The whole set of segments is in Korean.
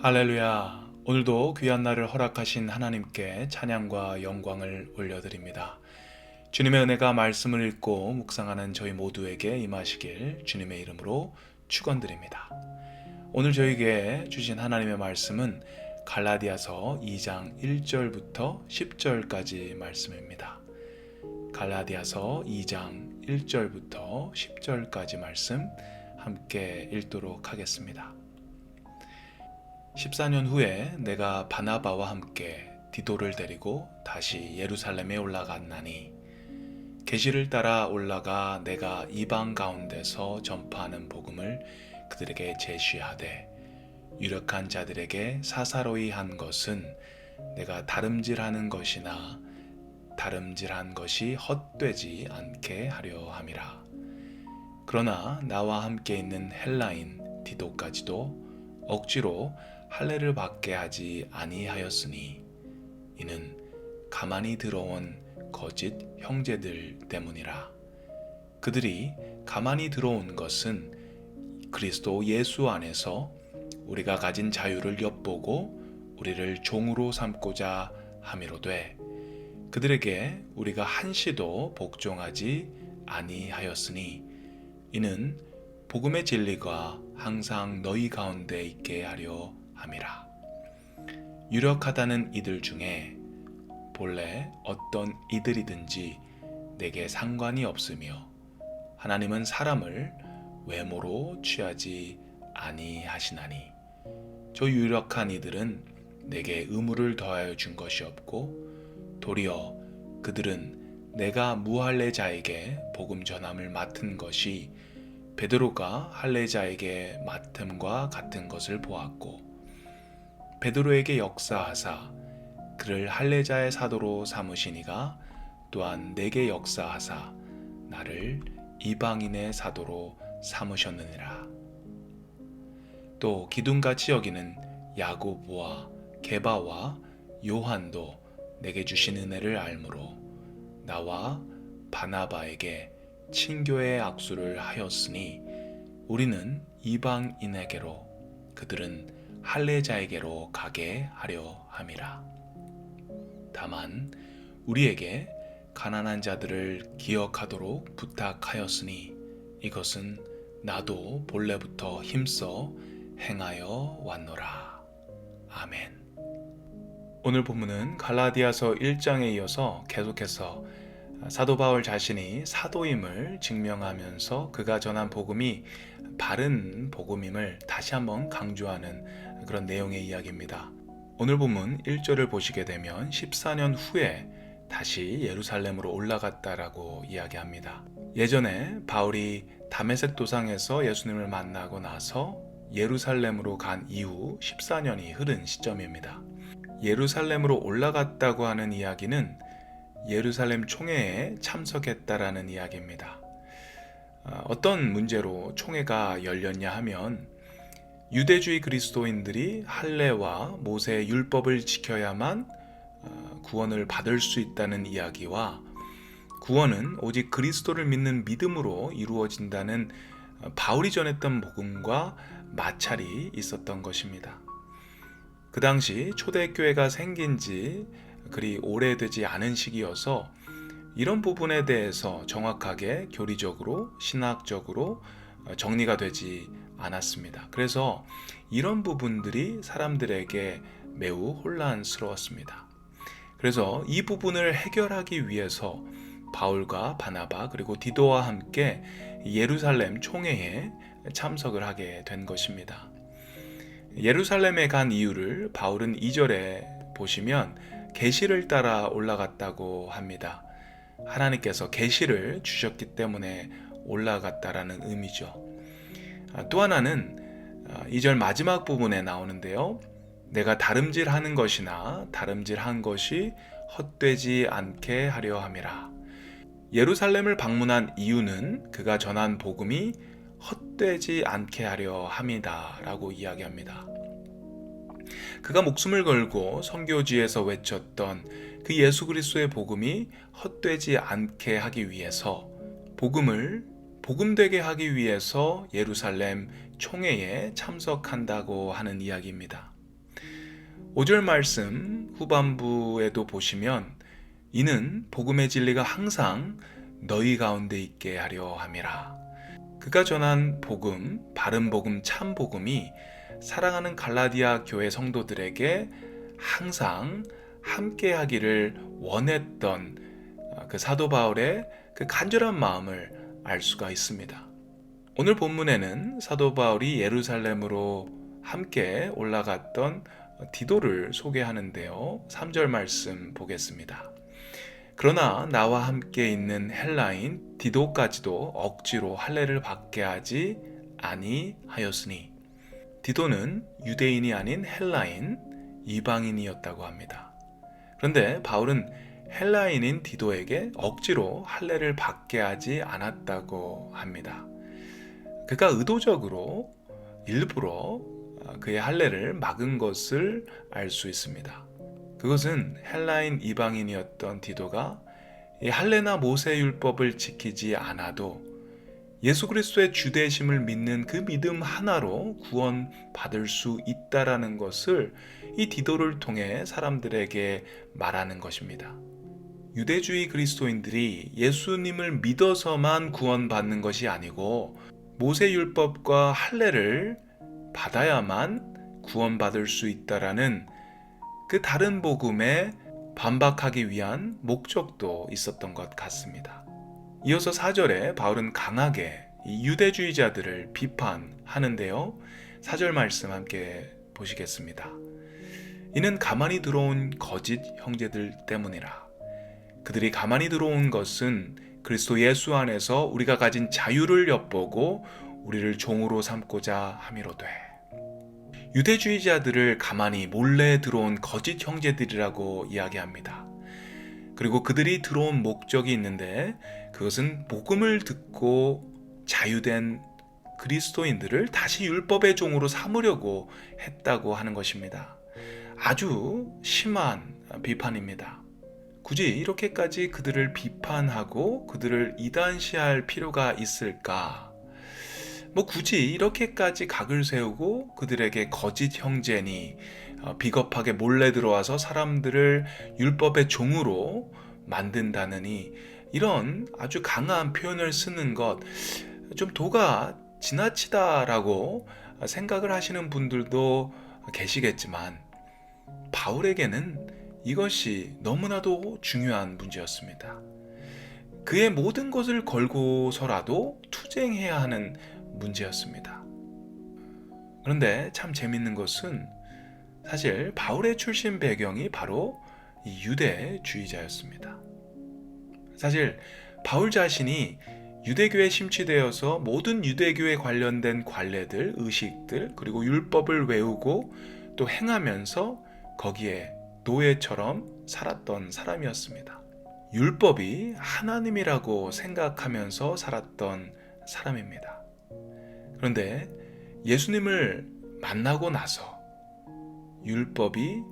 할렐루야. 오늘도 귀한 날을 허락하신 하나님께 찬양과 영광을 올려드립니다. 주님의 은혜가 말씀을 읽고 묵상하는 저희 모두에게 임하시길 주님의 이름으로 축원드립니다. 오늘 저에게 주신 하나님의 말씀은 갈라디아서 2장 1절부터 10절까지 말씀입니다. 갈라디아서 2장 1절부터 10절까지 말씀 함께 읽도록 하겠습니다. 14년 후에 내가 바나바와 함께 디도를 데리고 다시 예루살렘에 올라갔나니 계시를 따라 올라가 내가 이방 가운데서 전파하는 복음을 그들에게 제시하되 유력한 자들에게 사사로이 한 것은 내가 다름질하는 것이나 다름질한 것이 헛되지 않게 하려 함이라. 그러나 나와 함께 있는 헬라인 디도까지도 억지로 할례를 받게 하지 아니하였으니 이는 가만히 들어온 거짓 형제들 때문이라. 그들이 가만히 들어온 것은 그리스도 예수 안에서 우리가 가진 자유를 엿보고 우리를 종으로 삼고자 함이로되 그들에게 우리가 한시도 복종하지 아니하였으니 이는 복음의 진리가 항상 너희 가운데 있게 하려 함이라. 유력하다는 이들 중에 본래 어떤 이들이든지 내게 상관이 없으며 하나님은 사람을 외모로 취하지 아니하시나니 저 유력한 이들은 내게 의무를 더하여 준 것이 없고 도리어 그들은 내가 무할례자에게 복음 전함을 맡은 것이 베드로가 할례자에게 맡음과 같은 것을 보았고 베드로에게 역사하사 그를 할례자의 사도로 삼으시니가 또한 내게 역사하사 나를 이방인의 사도로 삼으셨느니라. 또 기둥같이 여기는 야고보와 게바와 요한도 내게 주신 은혜를 알므로 나와 바나바에게 친교의 악수를 하였으니 우리는 이방인에게로 그들은 할례자에게로 가게 하려 함이라. 다만 우리에게 가난한 자들을 기억하도록 부탁하였으니 이것은 나도 본래부터 힘써 행하여 왔노라. 아멘. 오늘 본문은 갈라디아서 1장에 이어서 계속해서 사도 바울 자신이 사도임을 증명하면서 그가 전한 복음이 바른 복음임을 다시 한번 강조하는 그런 내용의 이야기입니다. 오늘 본문 1절을 보시게 되면 14년 후에 다시 예루살렘으로 올라갔다라고 이야기합니다. 예전에 바울이 다메섹 도상에서 예수님을 만나고 나서 예루살렘으로 간 이후 14년이 흐른 시점입니다. 예루살렘으로 올라갔다고 하는 이야기는 예루살렘 총회에 참석했다라는 이야기입니다. 어떤 문제로 총회가 열렸냐 하면 유대주의 그리스도인들이 할례와 모세의 율법을 지켜야만 구원을 받을 수 있다는 이야기와 구원은 오직 그리스도를 믿는 믿음으로 이루어진다는 바울이 전했던 복음과 마찰이 있었던 것입니다. 그 당시 초대교회가 생긴 지 그리 오래되지 않은 시기여서 이런 부분에 대해서 정확하게 교리적으로 신학적으로 정리가 되지 않았습니다. 그래서 이런 부분들이 사람들에게 매우 혼란스러웠습니다. 그래서 이 부분을 해결하기 위해서 바울과 바나바 그리고 디도와 함께 예루살렘 총회에 참석을 하게 된 것입니다. 예루살렘에 간 이유를 바울은 2절에 보시면 계시를 따라 올라갔다고 합니다. 하나님께서 계시를 주셨기 때문에 올라갔다라는 의미죠. 또 하나는 2절 마지막 부분에 나오는데요. 내가 다름질하는 것이나 다름질한 것이 헛되지 않게 하려 함이라. 예루살렘을 방문한 이유는 그가 전한 복음이 헛되지 않게 하려 함이다 라고 이야기합니다. 그가 목숨을 걸고 선교지에서 외쳤던 그 예수 그리스도의 복음이 헛되지 않게 하기 위해서 복음을 복음되게 하기 위해서 예루살렘 총회에 참석한다고 하는 이야기입니다. 5절 말씀 후반부에도 보시면 이는 복음의 진리가 항상 너희 가운데 있게 하려 함이라. 그가 전한 복음, 바른 복음, 참 복음이 사랑하는 갈라디아 교회 성도들에게 항상 함께 하기를 원했던 그 사도 바울의 그 간절한 마음을 알 수가 있습니다. 오늘 본문에는 사도 바울이 예루살렘으로 함께 올라갔던 디도를 소개하는데요. 3절 말씀 보겠습니다. 그러나 나와 함께 있는 헬라인 디도까지도 억지로 할례를 받게 하지 아니하였으니, 디도는 유대인이 아닌 헬라인 이방인이었다고 합니다. 그런데 바울은 헬라인인 디도에게 억지로 할례를 받게 하지 않았다고 합니다. 그가 의도적으로 일부러 그의 할례를 막은 것을 알 수 있습니다. 그것은 헬라인 이방인이었던 디도가 이 할례나 모세율법을 지키지 않아도 예수 그리스도의 주되심을 믿는 그 믿음 하나로 구원받을 수 있다라는 것을 이 디도를 통해 사람들에게 말하는 것입니다. 유대주의 그리스도인들이 예수님을 믿어서만 구원받는 것이 아니고 모세율법과 할례를 받아야만 구원받을 수 있다라는 그 다른 복음에 반박하기 위한 목적도 있었던 것 같습니다. 이어서 4절에 바울은 강하게 이 유대주의자들을 비판하는데요. 4절 말씀 함께 보시겠습니다. 이는 가만히 들어온 거짓 형제들 때문이라. 그들이 가만히 들어온 것은 그리스도 예수 안에서 우리가 가진 자유를 엿보고 우리를 종으로 삼고자 함이로되, 유대주의자들을 가만히 몰래 들어온 거짓 형제들이라고 이야기합니다. 그리고 그들이 들어온 목적이 있는데 그것은 복음을 듣고 자유된 그리스도인들을 다시 율법의 종으로 삼으려고 했다고 하는 것입니다. 아주 심한 비판입니다. 굳이 이렇게까지 그들을 비판하고 그들을 이단시할 필요가 있을까? 굳이 이렇게까지 각을 세우고 그들에게 거짓 형제니 비겁하게 몰래 들어와서 사람들을 율법의 종으로 만든다느니 이런 아주 강한 표현을 쓰는 것 좀 도가 지나치다라고 생각을 하시는 분들도 계시겠지만 바울에게는 이것이 너무나도 중요한 문제였습니다. 그의 모든 것을 걸고서라도 투쟁해야 하는 문제였습니다. 그런데 참 재밌는 것은 사실 바울의 출신 배경이 바로 이 유대주의자였습니다. 사실 바울 자신이 유대교에 심취되어서 모든 유대교에 관련된 관례들, 의식들, 그리고 율법을 외우고 또 행하면서 거기에 노예처럼 살았던 사람이었습니다. 율법이 하나님이라고 생각하면서 살았던 사람입니다. 그런데 예수님을 만나고 나서 율법이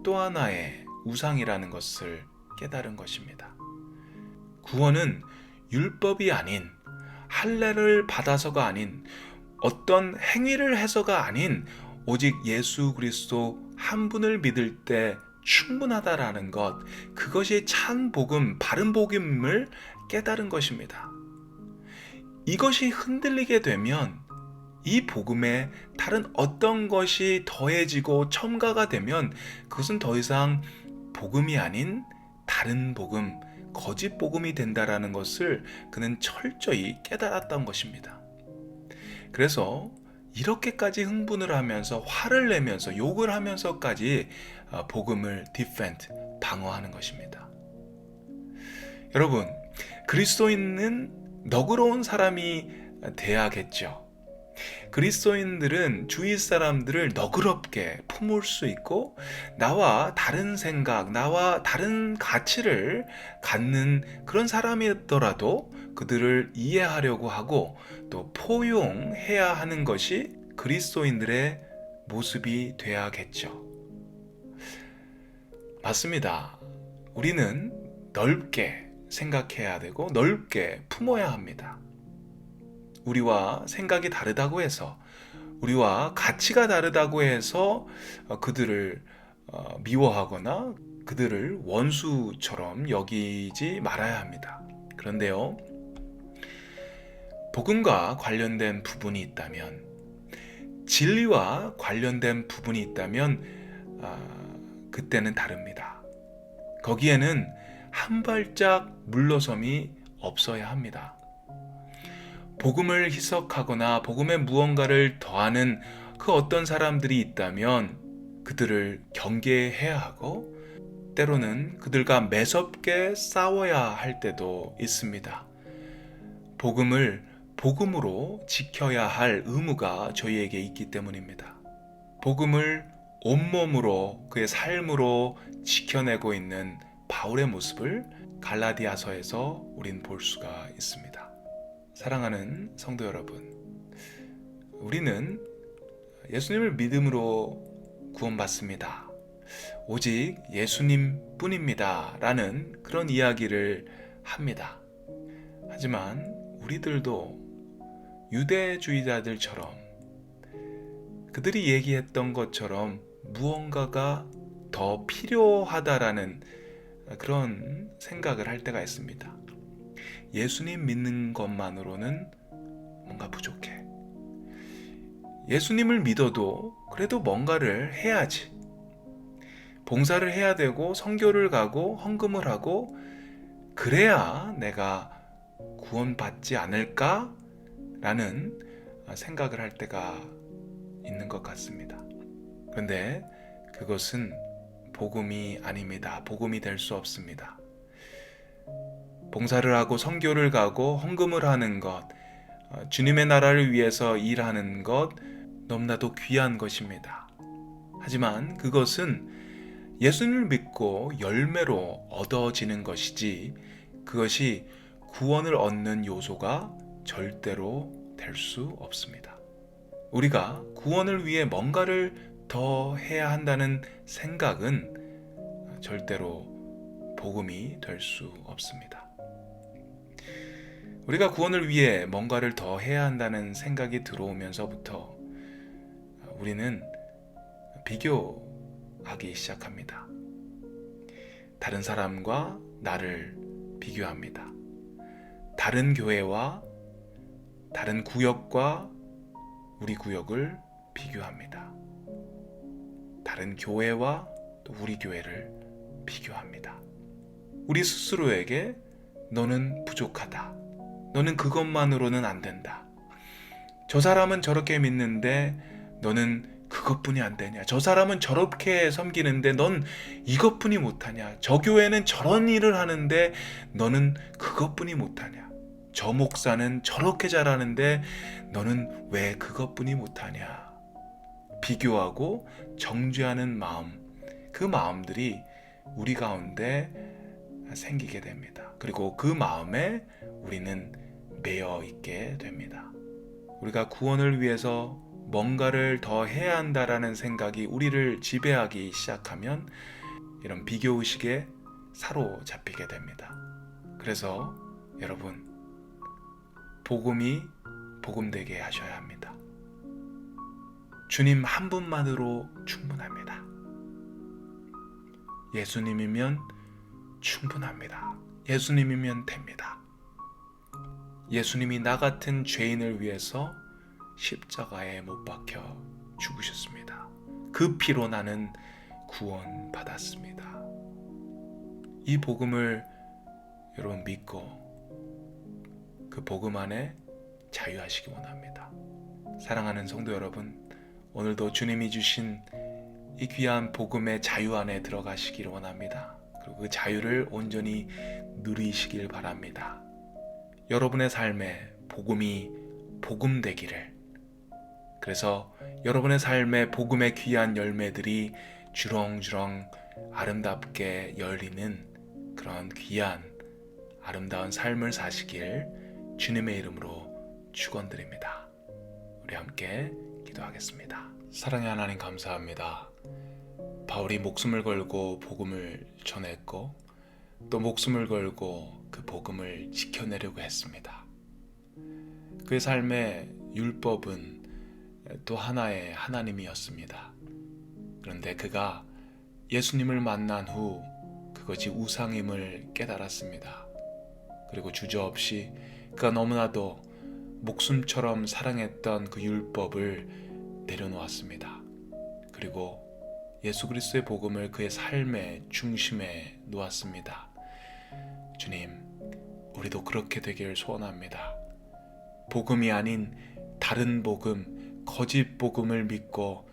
또 하나의 우상이라는 것을 깨달은 것입니다. 구원은 율법이 아닌, 할례를 받아서가 아닌, 어떤 행위를 해서가 아닌 오직 예수 그리스도 한 분을 믿을 때 충분하다라는 것, 그것이 참 복음, 바른 복음을 깨달은 것입니다. 이것이 흔들리게 되면 이 복음에 다른 어떤 것이 더해지고 첨가가 되면 그것은 더 이상 복음이 아닌 다른 복음, 거짓 복음이 된다라는 것을 그는 철저히 깨달았던 것입니다. 그래서 이렇게까지 흥분을 하면서 화를 내면서 욕을 하면서까지 복음을 디펜드, 방어하는 것입니다. 여러분, 그리스도인은 너그러운 사람이 돼야겠죠. 그리스도인들은 주위 사람들을 너그럽게 품을 수 있고 나와 다른 생각, 나와 다른 가치를 갖는 그런 사람이더라도 그들을 이해하려고 하고 또 포용해야 하는 것이 그리스도인들의 모습이 돼야겠죠. 맞습니다. 우리는 넓게 생각해야 되고 넓게 품어야 합니다. 우리와 생각이 다르다고 해서, 우리와 가치가 다르다고 해서 그들을 미워하거나 그들을 원수처럼 여기지 말아야 합니다. 그런데요, 복음과 관련된 부분이 있다면, 진리와 관련된 부분이 있다면 그때는 다릅니다. 거기에는 한 발짝 물러섬이 없어야 합니다. 복음을 희석하거나 복음에 무언가를 더하는 그 어떤 사람들이 있다면 그들을 경계해야 하고, 때로는 그들과 매섭게 싸워야 할 때도 있습니다. 복음을 복음으로 지켜야 할 의무가 저희에게 있기 때문입니다. 복음을 온몸으로 그의 삶으로 지켜내고 있는 바울의 모습을 갈라디아서에서 우린 볼 수가 있습니다. 사랑하는 성도 여러분, 우리는 예수님을 믿음으로 구원받습니다. 오직 예수님 뿐입니다 라는 그런 이야기를 합니다. 하지만 우리들도 유대주의자들처럼 그들이 얘기했던 것처럼 무언가가 더 필요하다라는 그런 생각을 할 때가 있습니다. 예수님 믿는 것만으로는 뭔가 부족해. 예수님을 믿어도 그래도 뭔가를 해야지. 봉사를 해야 되고 선교를 가고 헌금을 하고 그래야 내가 구원받지 않을까? 라는 생각을 할 때가 있는 것 같습니다. 그런데 그것은 복음이 아닙니다. 복음이 될 수 없습니다. 봉사를 하고 선교를 가고 헌금을 하는 것, 주님의 나라를 위해서 일하는 것 너무나도 귀한 것입니다. 하지만 그것은 예수님을 믿고 열매로 얻어지는 것이지, 그것이 구원을 얻는 요소가 절대로 될 수 없습니다. 우리가 구원을 위해 뭔가를 더 해야 한다는 생각은 절대로 복음이 될 수 없습니다. 우리가 구원을 위해 뭔가를 더 해야 한다는 생각이 들어오면서부터 우리는 비교하기 시작합니다. 다른 사람과 나를 비교합니다. 다른 교회와 다른 구역과 우리 구역을 비교합니다. 다른 교회와 또 우리 교회를 비교합니다. 우리 스스로에게 너는 부족하다. 너는 그것만으로는 안 된다. 저 사람은 저렇게 믿는데 너는 그것뿐이 안 되냐. 저 사람은 저렇게 섬기는데 넌 이것뿐이 못하냐. 저 교회는 저런 일을 하는데 너는 그것뿐이 못하냐. 저 목사는 저렇게 잘하는데 너는 왜 그것뿐이 못하냐. 비교하고 정죄하는 마음, 그 마음들이 우리 가운데 생기게 됩니다. 그리고 그 마음에 우리는 매여 있게 됩니다. 우리가 구원을 위해서 뭔가를 더 해야 한다라는 생각이 우리를 지배하기 시작하면 이런 비교의식에 사로잡히게 됩니다. 그래서 여러분, 복음이 복음되게 하셔야 합니다. 주님 한 분만으로 충분합니다. 예수님이면 충분합니다. 예수님이면 됩니다. 예수님이 나 같은 죄인을 위해서 십자가에 못 박혀 죽으셨습니다. 그 피로 나는 구원받았습니다. 이 복음을 여러분 믿고 그 복음 안에 자유하시기 원합니다. 사랑하는 성도 여러분, 오늘도 주님이 주신 이 귀한 복음의 자유 안에 들어가시기를 원합니다. 그리고 그 자유를 온전히 누리시길 바랍니다. 여러분의 삶에 복음이 복음되기를, 그래서 여러분의 삶에 복음의 귀한 열매들이 주렁주렁 아름답게 열리는 그런 귀한 아름다운 삶을 사시길 주님의 이름으로 축원드립니다. 우리 함께 기도하겠습니다. 사랑의 하나님, 감사합니다. 바울이 목숨을 걸고 복음을 전했고 또 목숨을 걸고 그 복음을 지켜내려고 했습니다. 그의 삶의 율법은 또 하나의 하나님이었습니다. 그런데 그가 예수님을 만난 후 그것이 우상임을 깨달았습니다. 그리고 주저없이 그가 너무나도 목숨처럼 사랑했던 그 율법을 내려놓았습니다. 그리고 예수 그리스도의 복음을 그의 삶의 중심에 놓았습니다. 주님, 우리도 그렇게 되길 소원합니다. 복음이 아닌 다른 복음, 거짓 복음을 믿고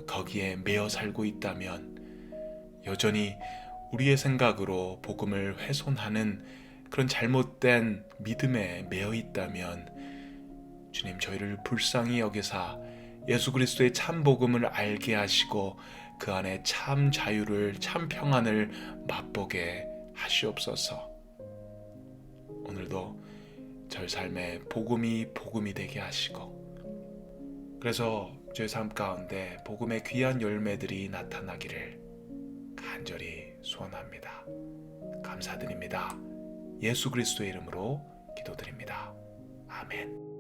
거기에 매여 살고 있다면, 여전히 우리의 생각으로 복음을 훼손하는 그런 잘못된 믿음에 매여 있다면, 주님, 저희를 불쌍히 여기사 예수 그리스도의 참 복음을 알게 하시고 그 안에 참 자유를, 참 평안을 맛보게 하시옵소서. 오늘도 저희 삶에 복음이 되게 하시고, 그래서 저희 삶 가운데 복음의 귀한 열매들이 나타나기를 간절히 소원합니다. 감사드립니다. 예수 그리스도의 이름으로 기도드립니다. 아멘.